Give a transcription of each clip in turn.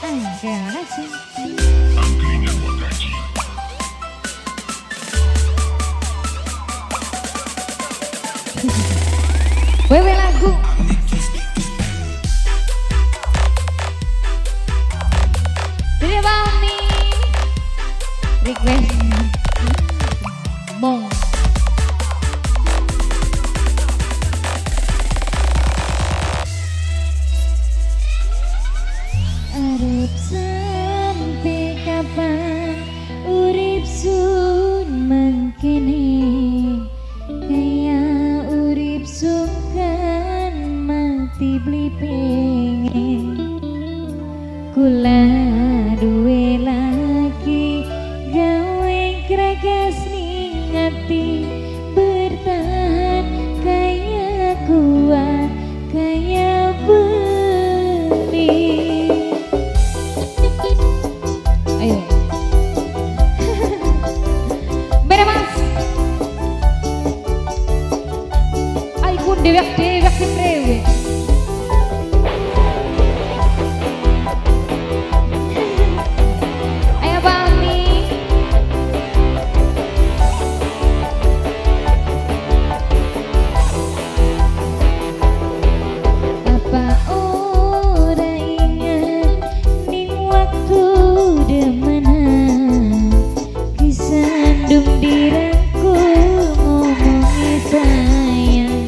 Terima kasih. Angkringan Wakaji. Wewe lagu. Dede Bami. Request. Mong. Arep sampai kapan urip sun mangkene kaya urip sungkan mati beli pengen kula duwe lagi gawe kragas ning ati bertahan kaya kuat kaya benih. Ayo. Bere Mas. Ay kun dewek si prewe. Ayo Bami. Apa ora ingat ning waktu demenan kisandung diraku ngomongnya sayang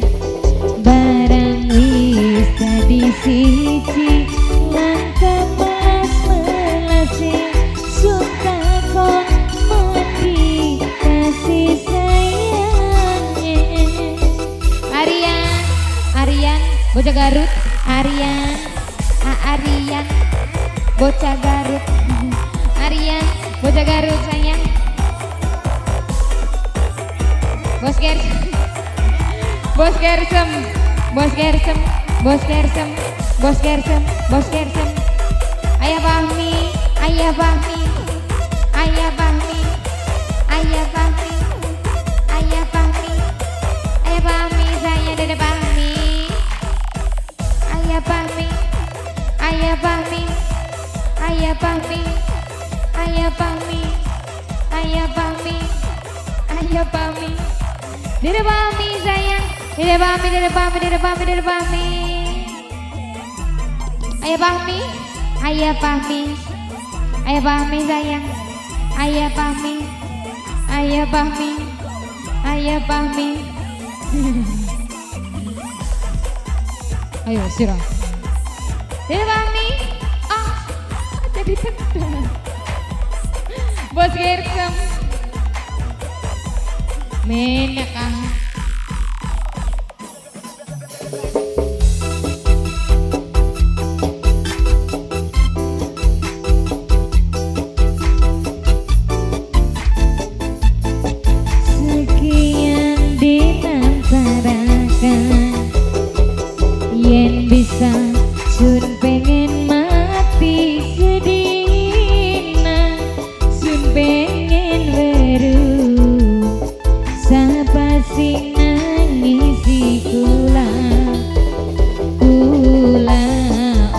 barang wis tadi siji langkah melas-melasi suka kok mati kasih sayangnya. Arian bocah Garut, Arian bocah Garut, Arian bocah Garut sayang. Bos Gersem. Ayah Bahmi saya Dede Bahmi. Ayah Bahmi. Dede Bahmi sayang. Dede Bahmi. Ayah Bahmi sayang. Ayah Bahmi. Ayo sirah. Dede Bahmi. Jadi tendang. Bos Gersem. Menek Kang. Sekian ditantarakan yen bisa sun pengen mati sedina sun pengen weru sapa sing nangisi kula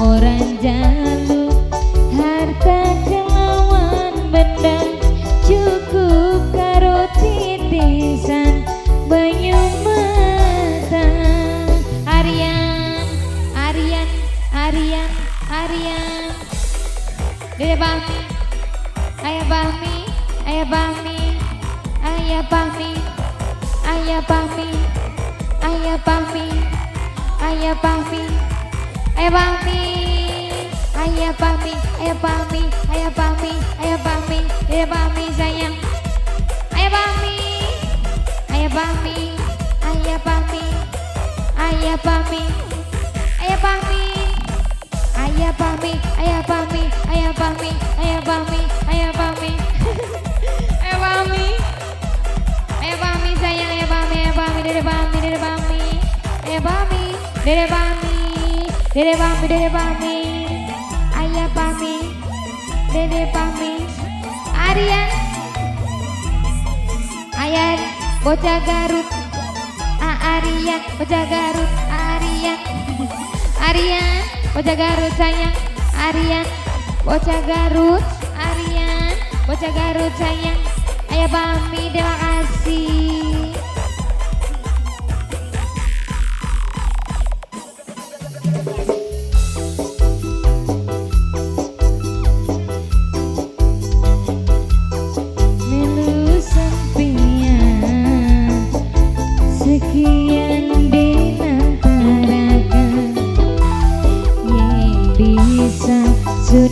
orang jaluk harta kelawan benda cukup karo titisan banyu mata. Arian Dede Bahmi. Ayah Bahmi. Dede Bahmi sayang. Ayah Bahmi. Sayang. Dede Bahmi. Ayah Bahmi. Dede Bahmi. Arian bocah Garut. Arian bocah Garut sayang. Arian Bocah Garut, Aryan, Bocah Garut sayang, ayah pami terima kasih. Melu sampian, sekian dina harapan yang bisa sun